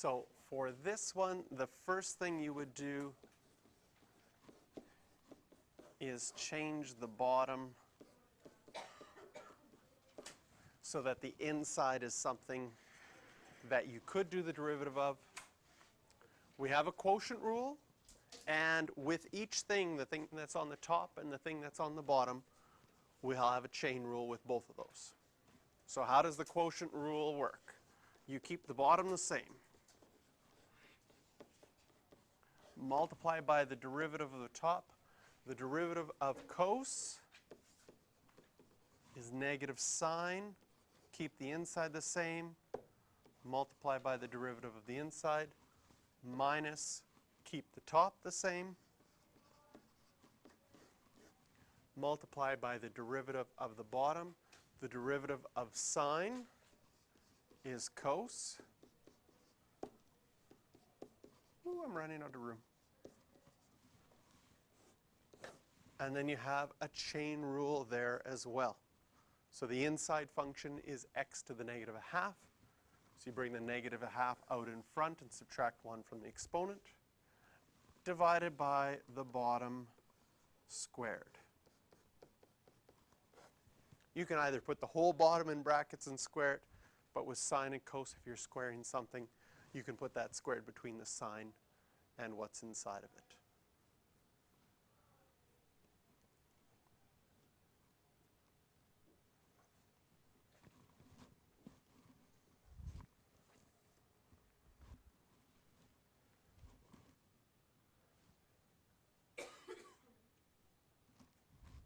So for this one, the first thing you would do is change the bottom so that the inside is something that you could do the derivative of. We have a quotient rule, and with each thing, the thing that's on the top and the thing that's on the bottom, we'll have a chain rule with both of those. So how does the quotient rule work? You keep the bottom the same. Multiply by the derivative of the top. The derivative of cos is negative sine. Keep the inside the same. Multiply by the derivative of the inside. Minus, keep the top the same. Multiply by the derivative of the bottom. The derivative of sine is cos. Ooh, I'm running out of room. And then you have a chain rule there as well. So the inside function is x to the negative a half. So you bring the negative a half out in front and subtract 1 from the exponent, divided by the bottom squared. You can either put the whole bottom in brackets and square it, but with sine and cos, if you're squaring something, you can put that squared between the sine and what's inside of it.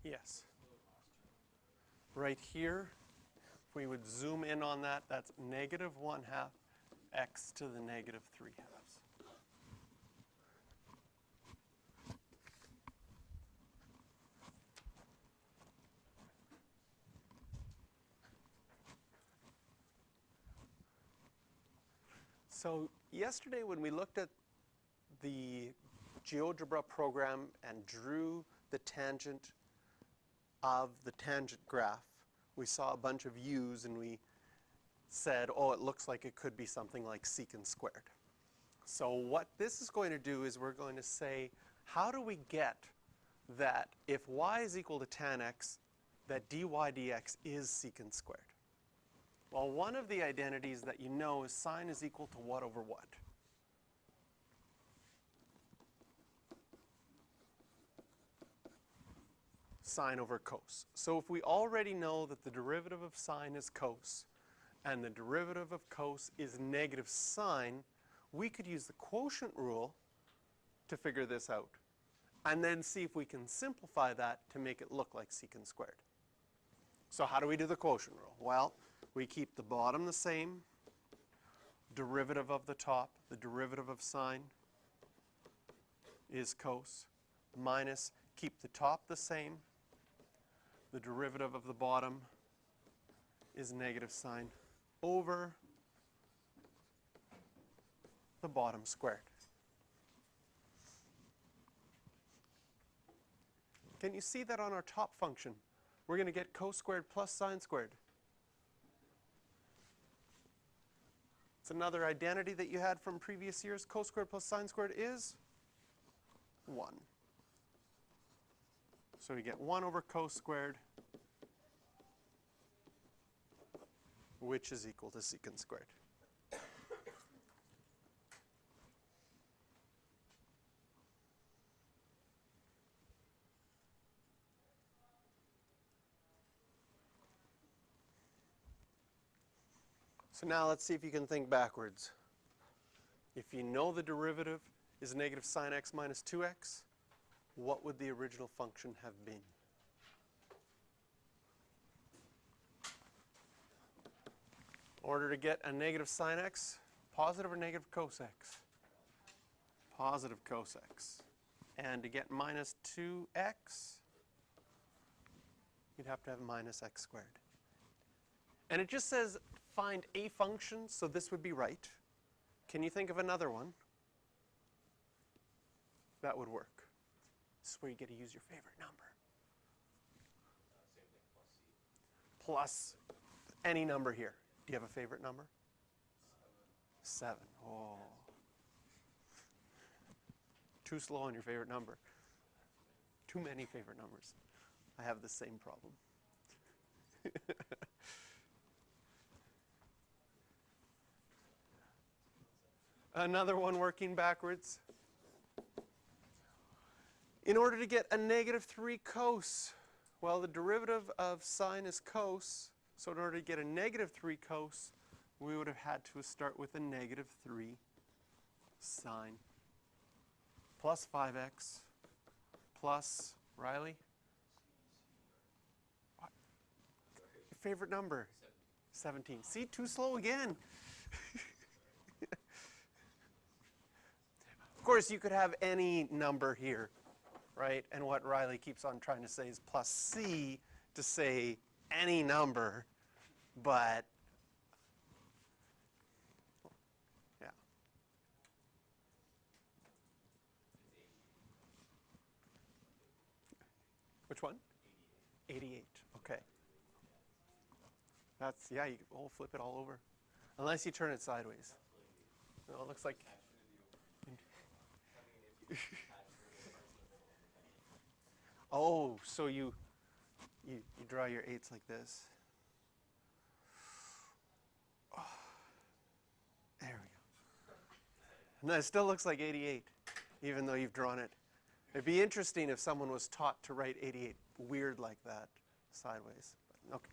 Yes. Right here, if we would zoom in on that, that's negative 1/2 x to the negative 3/2. So yesterday when we looked at the GeoGebra program and drew the tangent of the tangent graph, we saw a bunch of u's and we said, oh, it looks like it could be something like secant squared. So what this is going to do is we're going to say, how do we get that if y is equal to tan x, that dy dx is secant squared? Well, one of the identities that you know is sine is equal to what over what? Sine over cos. So if we already know that the derivative of sine is cos, and the derivative of cos is negative sine, we could use the quotient rule to figure this out, and then see if we can simplify that to make it look like secant squared. So how do we do the quotient rule? Well, we keep the bottom the same, derivative of the top, the derivative of sine is cos, minus, keep the top the same, the derivative of the bottom is negative sine over the bottom squared. Can you see that on our top function? We're going to get cos squared plus sine squared. It's another identity that you had from previous years. Cos squared plus sine squared is 1. So we get 1 over cos squared, which is equal to secant squared. So now let's see if you can think backwards. If you know the derivative is negative sine x minus 2x, what would the original function have been? In order to get a negative sine x, positive or negative cos x? Positive cos x. And to get minus 2x, you'd have to have minus x squared. And it just says find a function, so this would be right. Can you think of another one that would work? This is where you get to use your favorite number. Same thing, plus c. Plus any number here. Do you have a favorite number? 7. 7. Oh. Too slow on your favorite number. Too many favorite numbers. I have the same problem. Another one working backwards. In order to get a negative 3 cos, well, the derivative of sine is cos. So in order to get a negative 3 cos, we would have had to start with a negative 3 sine plus 5x plus, Riley? What? Your favorite number? 17. See, too slow again. Of course, you could have any number here, right? And what Riley keeps on trying to say is plus c to say any number, but yeah. Which one? 88. Okay. That's, yeah, you can flip it all over. Unless you turn it sideways. No, it looks like. Oh, so you draw your 8s like this. Oh, there we go. And that still looks like 88, even though you've drawn it. It'd be interesting if someone was taught to write 88 weird like that, sideways. Okay.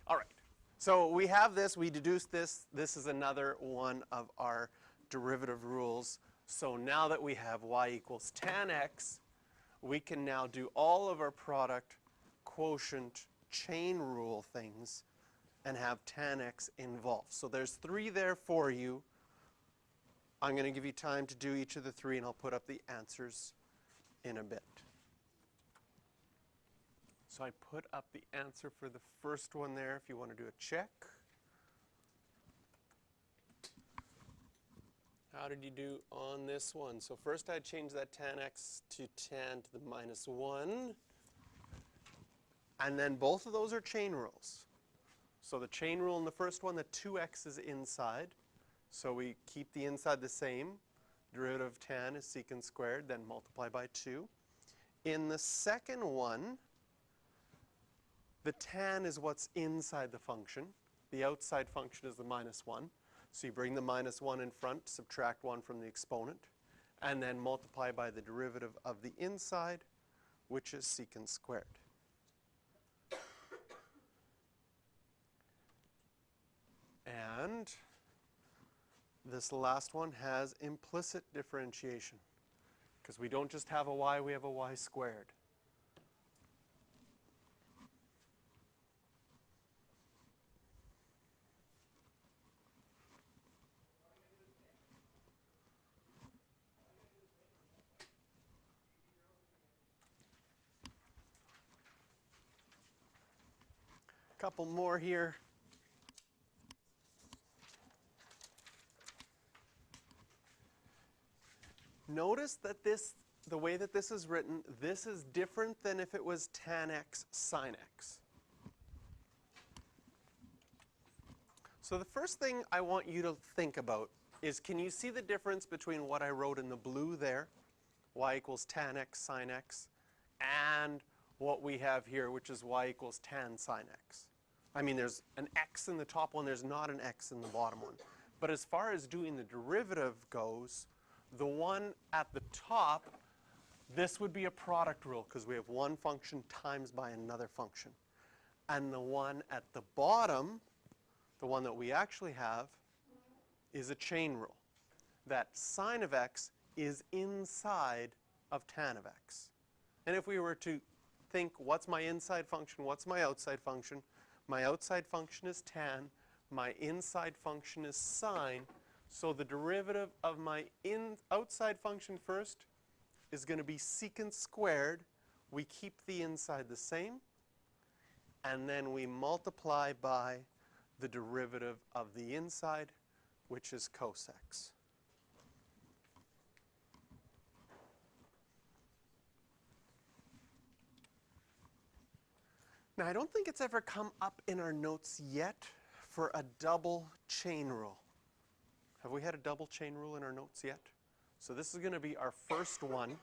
All right. So we have this. We deduced this. This is another one of our derivative rules. So now that we have y equals tan x, we can now do all of our product, quotient, chain rule things and have tan x involved. So there's 3 there for you. I'm going to give you time to do each of the 3, and I'll put up the answers in a bit. So I put up the answer for the first one there if you want to do a check. How did you do on this one? So first I changed that tan x to tan to the minus 1. And then both of those are chain rules. So the chain rule in the first one, the 2x is inside. So we keep the inside the same. Derivative of tan is secant squared, then multiply by 2. In the second one, the tan is what's inside the function. The outside function is the minus 1. So you bring the minus 1 in front, subtract 1 from the exponent, and then multiply by the derivative of the inside, which is secant squared. And this last one has implicit differentiation, because we don't just have a y, we have a y squared. Couple more here. Notice that the way that this is written, this is different than if it was tan x sine x. So the first thing I want you to think about is, can you see the difference between what I wrote in the blue there, y equals tan x sine x, and what we have here, which is y equals tan sine x? I mean, there's an x in the top one, there's not an x in the bottom one. But as far as doing the derivative goes, the one at the top, this would be a product rule, because we have one function times by another function. And the one at the bottom, the one that we actually have, is a chain rule, that sine of x is inside of tan of x. And if we were to think, what's my inside function, what's my outside function? My outside function is tan, my inside function is sine, so the derivative of my outside function first is going to be secant squared. We keep the inside the same, and then we multiply by the derivative of the inside, which is cos x. Now, I don't think it's ever come up in our notes yet for a double chain rule. Have we had a double chain rule in our notes yet? So this is going to be our first one,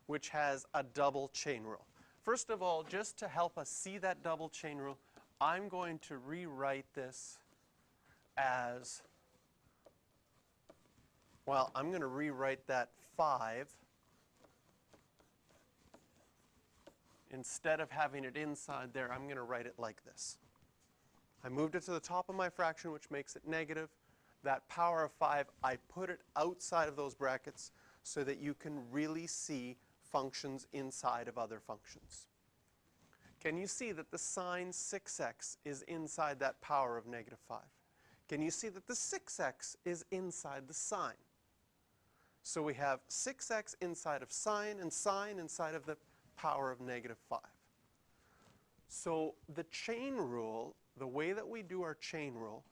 which has a double chain rule. First of all, just to help us see that double chain rule, I'm going to rewrite this as, well, I'm going to rewrite that 5. Instead of having it inside there, I'm going to write it like this. I moved it to the top of my fraction, which makes it negative. That power of 5, I put it outside of those brackets so that you can really see functions inside of other functions. Can you see that the sine 6x is inside that power of negative 5? Can you see that the 6x is inside the sine? So we have 6x inside of sine and sine inside of the power of negative 5. So the chain rule, the way that we do our chain rule,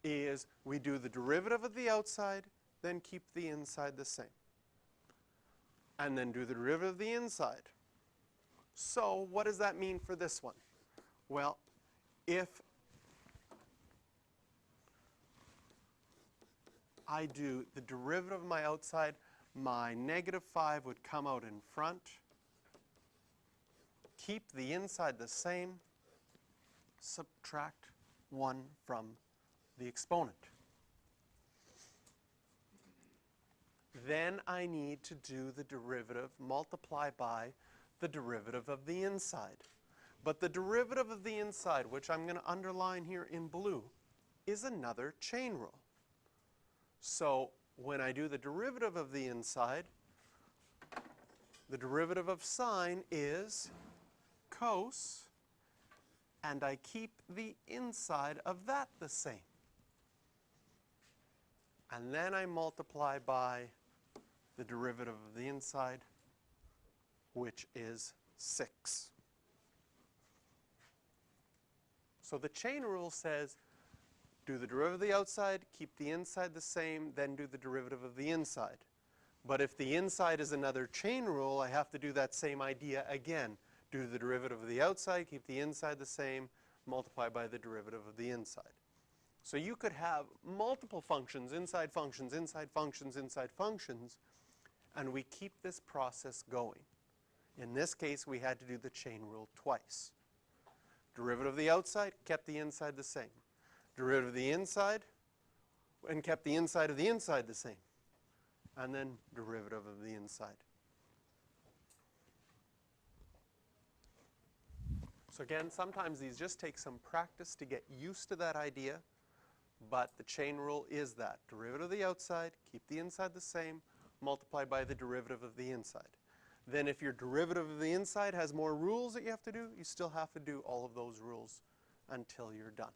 is we do the derivative of the outside, then keep the inside the same. And then do the derivative of the inside. So what does that mean for this one? Well, if I do the derivative of my outside, my negative 5 would come out in front. Keep the inside the same. Subtract 1 from the exponent. Then I need to do the derivative, multiply by the derivative of the inside. But the derivative of the inside, which I'm going to underline here in blue, is another chain rule. So when I do the derivative of the inside, the derivative of sine is cos, and I keep the inside of that the same. And then I multiply by the derivative of the inside, which is 6. So the chain rule says do the derivative of the outside, keep the inside the same, then do the derivative of the inside. But if the inside is another chain rule, I have to do that same idea again. Do the derivative of the outside, keep the inside the same, multiply by the derivative of the inside. So you could have multiple functions, inside functions, inside functions, inside functions, and we keep this process going. In this case, we had to do the chain rule twice. Derivative of the outside, kept the inside the same. Derivative of the inside, and kept the inside of the inside the same. And then derivative of the inside. So again, sometimes these just take some practice to get used to that idea, but the chain rule is that. Derivative of the outside, keep the inside the same, multiply by the derivative of the inside. Then if your derivative of the inside has more rules that you have to do, you still have to do all of those rules until you're done.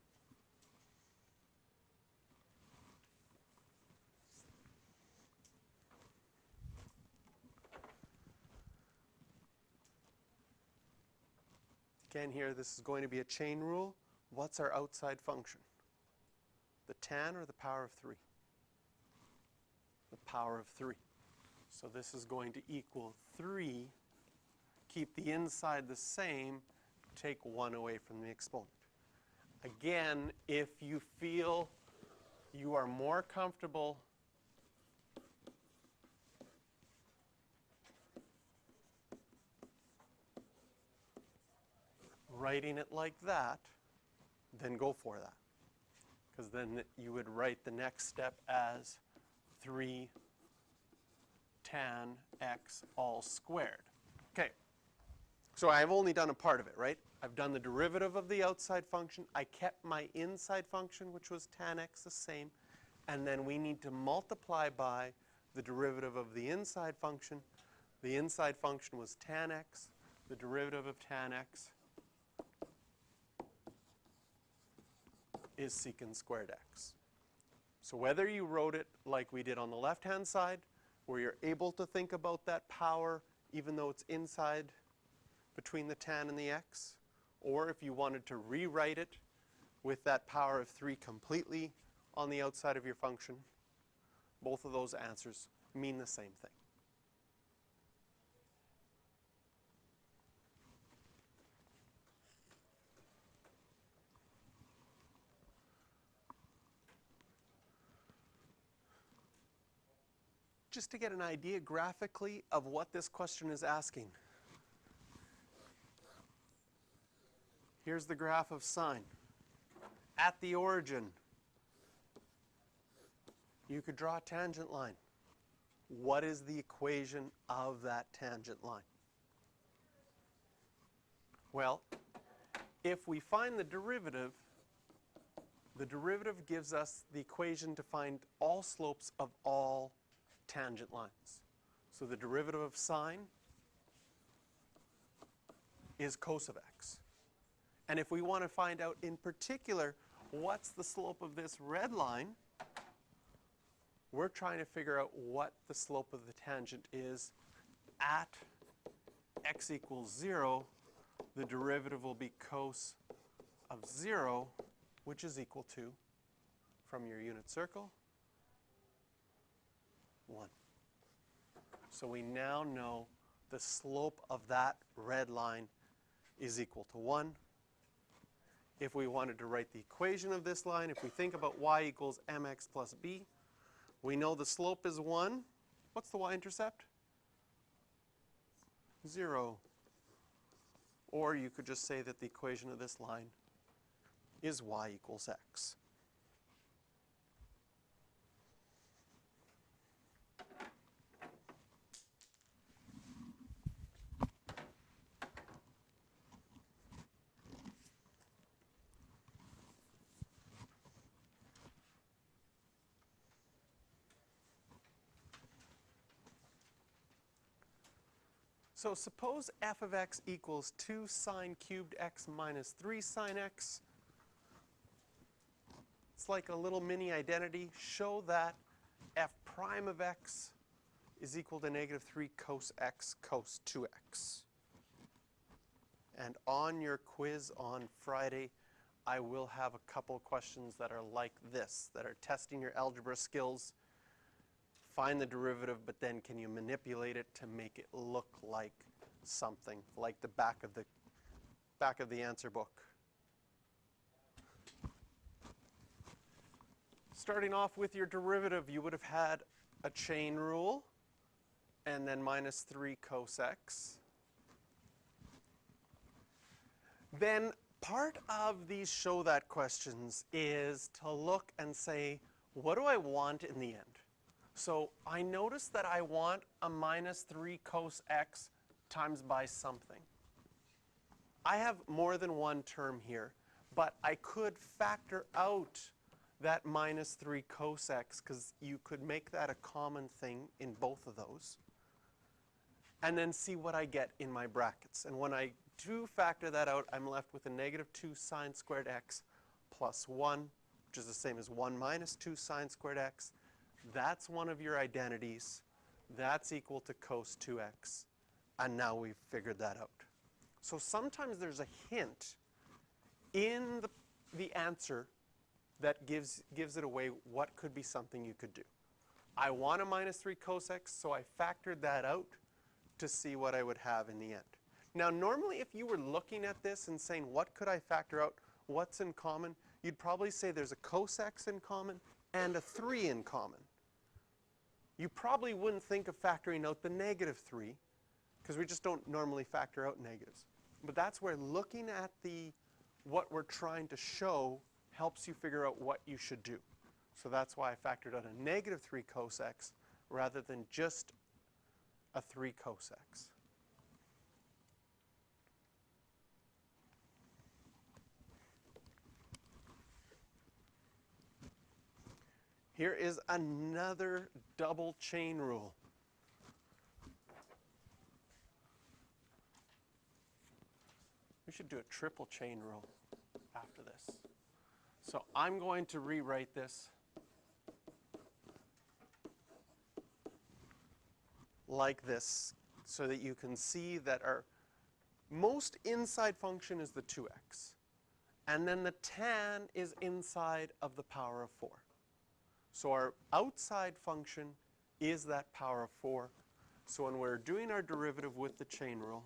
Again here, this is going to be a chain rule. What's our outside function? The tan or the power of 3? The power of 3. So this is going to equal 3. Keep the inside the same, take 1 away from the exponent. Again, if you feel you are more comfortable writing it like that, then go for that. Because then you would write the next step as 3 tan x all squared. Okay, so I've only done a part of it, right? I've done the derivative of the outside function. I kept my inside function, which was tan x, the same. And then we need to multiply by the derivative of the inside function. The inside function was tan x. The derivative of tan x is secant squared x. So whether you wrote it like we did on the left-hand side, where you're able to think about that power even though it's inside between the tan and the x, or if you wanted to rewrite it with that power of 3 completely on the outside of your function, both of those answers mean the same thing. just to get an idea graphically of what this question is asking. Here's the graph of sine. At the origin, you could draw a tangent line. What is the equation of that tangent line? Well, if we find the derivative gives us the equation to find all slopes of all tangent lines. So the derivative of sine is cos of x. And if we want to find out in particular what's the slope of this red line, we're trying to figure out what the slope of the tangent is at x equals 0. The derivative will be cos of 0, which is equal to, from your unit circle, 1. So we now know the slope of that red line is equal to 1. If we wanted to write the equation of this line, if we think about y equals mx plus b, we know the slope is 1. What's the y-intercept? 0. Or you could just say that the equation of this line is y equals x. So suppose f of x equals 2 sine cubed x minus 3 sine x. It's like a little mini identity. Show that f prime of x is equal to negative 3 cos x cos 2x. And on your quiz on Friday, I will have a couple questions that are like this, that are testing your algebra skills. Find the derivative, but then can you manipulate it to make it look like something, like the back of the answer book. Starting off with your derivative, you would have had a chain rule, and then minus 3 cos x. Then part of these show that questions is to look and say, what do I want in the end? So I notice that I want a minus 3 cos x times by something. I have more than one term here, but I could factor out that minus 3 cos x, because you could make that a common thing in both of those, and then see what I get in my brackets. And when I do factor that out, I'm left with a negative 2 sine squared x plus 1, which is the same as 1 minus 2 sine squared x. That's one of your identities. That's equal to cos 2x. And now we've figured that out. So sometimes there's a hint in the answer that gives it away what could be something you could do. I want a minus 3 cos x, so I factored that out to see what I would have in the end. Now normally if you were looking at this and saying, what could I factor out, what's in common, you'd probably say there's a cos x in common and a 3 in common. You probably wouldn't think of factoring out the negative 3, because we just don't normally factor out negatives. But that's where looking at what we're trying to show helps you figure out what you should do. So that's why I factored out a negative 3 cos x rather than just a 3 cos x. Here is another double chain rule. We should do a triple chain rule after this. So I'm going to rewrite this like this so that you can see that our most inside function is the 2x. And then the tan is inside of the power of 4. So our outside function is that power of 4. So when we're doing our derivative with the chain rule,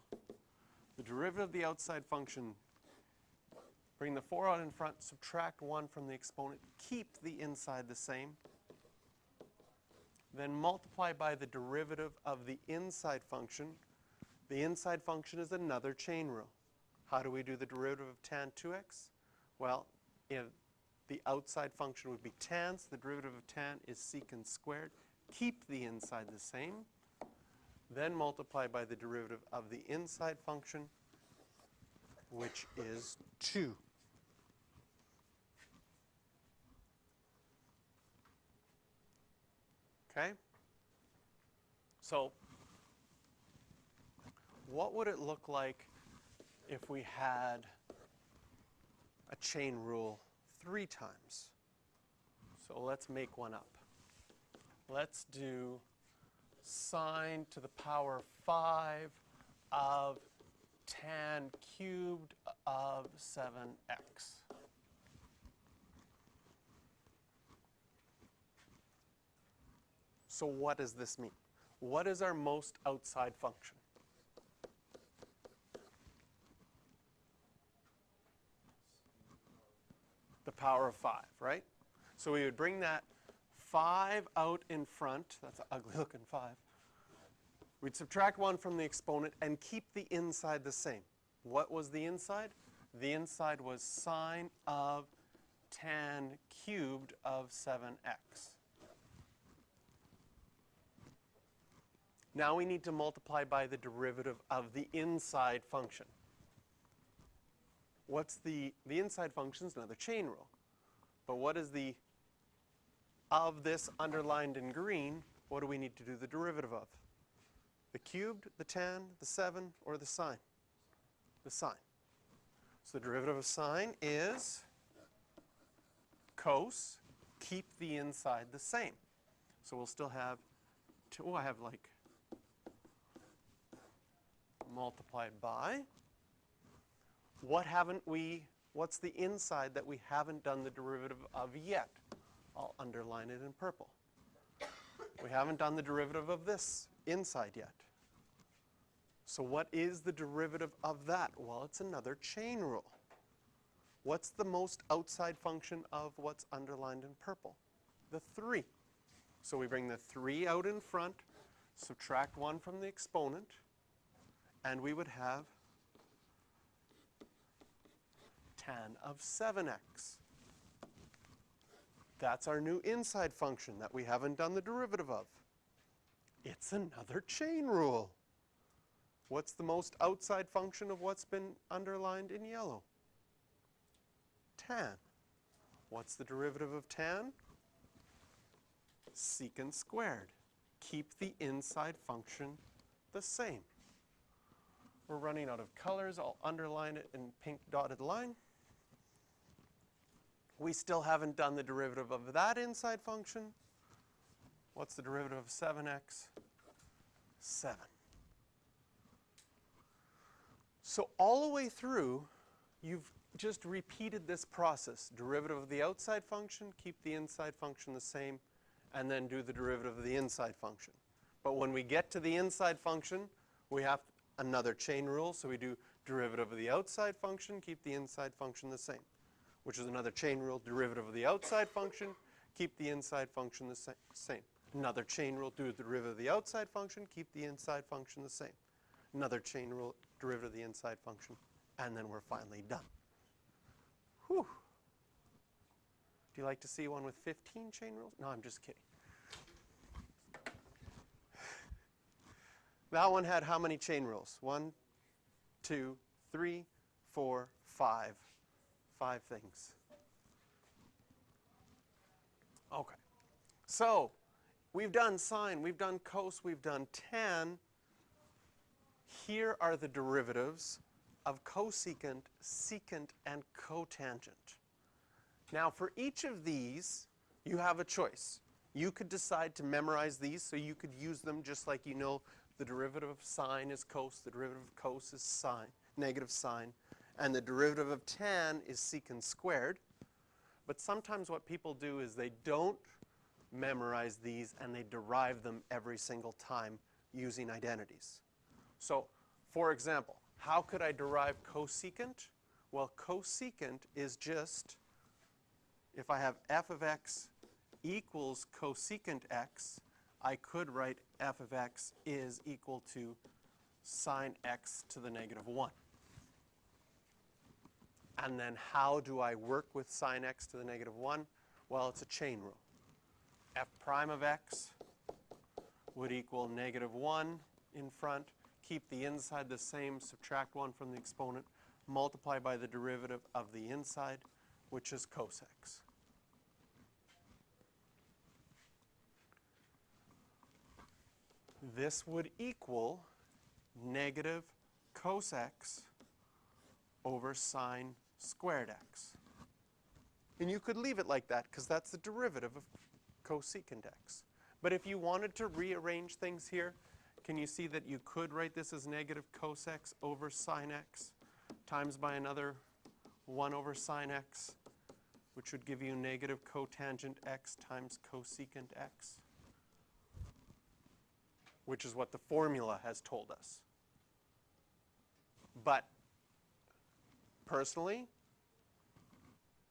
the derivative of the outside function, bring the 4 out in front, subtract 1 from the exponent, keep the inside the same. then multiply by the derivative of the inside function. The inside function is another chain rule. How do we do the derivative of tan 2x? Well, if the outside function would be tan, so the derivative of tan is secant squared. Keep the inside the same. Then multiply by the derivative of the inside function, which is 2. Okay? So what would it look like if we had a chain rule 3 times? So let's make one up. Let's do sine to the power 5 of tan cubed of 7x. So what does this mean? What is our most outside function? The power of 5, right? So we would bring that 5 out in front. That's an ugly looking 5. We'd subtract 1 from the exponent and keep the inside the same. What was the inside? The inside was sine of tan cubed of 7x. Now we need to multiply by the derivative of the inside function. What's the inside function is another chain rule. But what is the of this underlined in green? What do we need to do the derivative of? The cubed, the tan, the 7, or the sine? The sine. So the derivative of sine is cos. Keep the inside the same. So we'll still have I have like multiplied by. What's the inside that we haven't done the derivative of yet? I'll underline it in purple. We haven't done the derivative of this inside yet. So what is the derivative of that? Well, it's another chain rule. What's the most outside function of what's underlined in purple? The 3. So we bring the 3 out in front, subtract 1 from the exponent, and we would have tan of 7x. That's our new inside function that we haven't done the derivative of. It's another chain rule. What's the most outside function of what's been underlined in yellow? Tan. What's the derivative of tan? Secant squared. Keep the inside function the same. We're running out of colors. I'll underline it in pink dotted line. We still haven't done the derivative of that inside function. What's the derivative of 7x? 7. So all the way through, you've just repeated this process. Derivative of the outside function, keep the inside function the same, and then do the derivative of the inside function. But when we get to the inside function, we have another chain rule. So we do derivative of the outside function, keep the inside function the same, which is another chain rule. Derivative of the outside function, keep the inside function the same. Another chain rule, do the derivative of the outside function, keep the inside function the same. Another chain rule, derivative of the inside function, and then we're finally done. Whew. Do you like to see one with 15 chain rules? No, I'm just kidding. That one had how many chain rules? 1, 2, 3, 4, 5. 5 things. Okay. So we've done sine, we've done cos, we've done tan. Here are the derivatives of cosecant, secant, and cotangent. Now for each of these, you have a choice. You could decide to memorize these, so you could use them just like you know the derivative of sine is cos, the derivative of cos is sine, negative sine, and the derivative of tan is secant squared. But sometimes what people do is they don't memorize these and they derive them every single time using identities. So, for example, how could I derive cosecant? Well, cosecant is just, if I have f of x equals cosecant x, I could write f of x is equal to sine x to the negative 1. And then how do I work with sine x to the negative 1? Well, it's a chain rule. F prime of x would equal negative 1 in front. Keep the inside the same, subtract 1 from the exponent, multiply by the derivative of the inside, which is cos x. This would equal negative cos x over sine squared x. And you could leave it like that because that's the derivative of cosecant x. But if you wanted to rearrange things here, can you see that you could write this as negative cos x over sine x times by another 1 over sine x, which would give you negative cotangent x times cosecant x, which is what the formula has told us. But personally,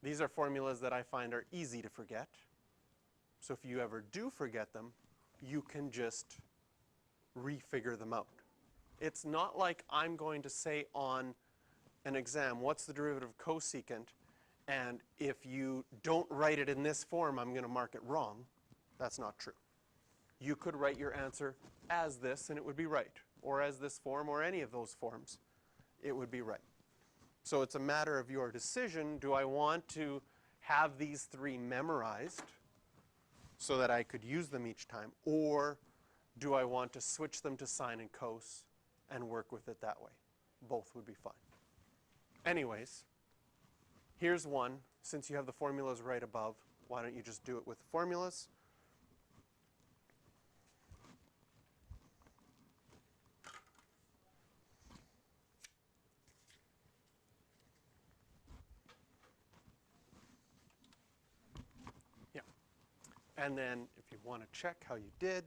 these are formulas that I find are easy to forget. So if you ever do forget them, you can just refigure them out. It's not like I'm going to say on an exam, what's the derivative of cosecant? And if you don't write it in this form, I'm going to mark it wrong. That's not true. You could write your answer as this, and it would be right. Or as this form, or any of those forms, it would be right. So it's a matter of your decision. Do I want to have these three memorized so that I could use them each time? Or do I want to switch them to sine and cos and work with it that way? Both would be fine. Anyways, here's one. Since you have the formulas right above, why don't you just do it with the formulas? Yeah. And then if you want to check how you did,